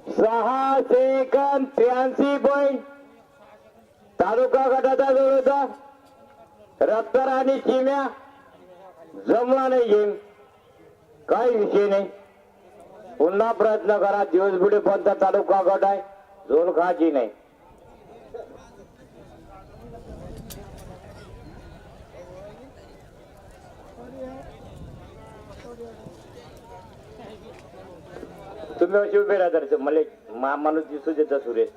6 second 83 point तालुका गटाचा जोड होता. रत्तर आणि चिम्या जमला नाही गेम, काही विषय नाही. पुन्हा प्रयत्न करा. दिवस पुढे पंचा तालुका गट आहे, झोन खाची नाही. तुम्ही अशी उभे राहता मला माणूस दिसू देता सुरेश.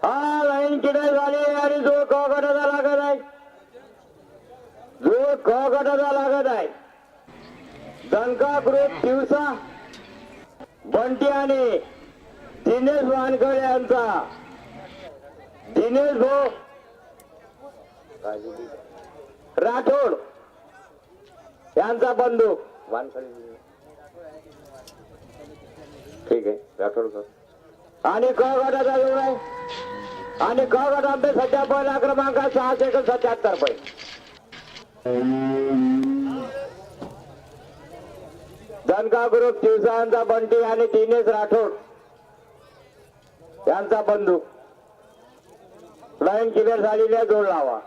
हा लाईन किडे झाली आणि जो क गटाचा लागत आहे, जो क गटाचा लागत आहे. दणका ग्रुप दिवसा बंटी आणि दिनेश वानखडे यांचा. दिनेश भाऊ राठोड यांचा बंदूक. वानखडे ठीक आहे. राठोड आणि क गटाचा जोड आहे. आणि क गटामध्ये सध्या पहिला क्रमांक 6 सेकंद 77 पॉईंट. दणका ग्रुप दिवसांचा बंटी आणि दिनेश राठोड यांचा बंदूक. लाईन क्लिअर झालेली आहे, जोड लावा.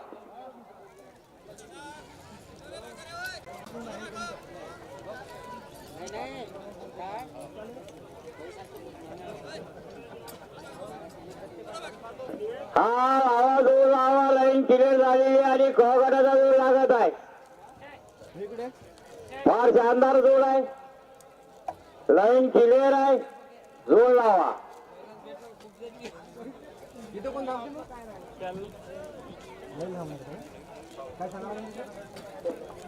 हा आवाज जोड लावा. लाईन क्लिअर झालेली आणि क गटाचा जोड लागत आहे. फार शानदार जोड आहे. लाईन क्लिअर आहे, जोड लावा.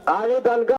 आणि दणका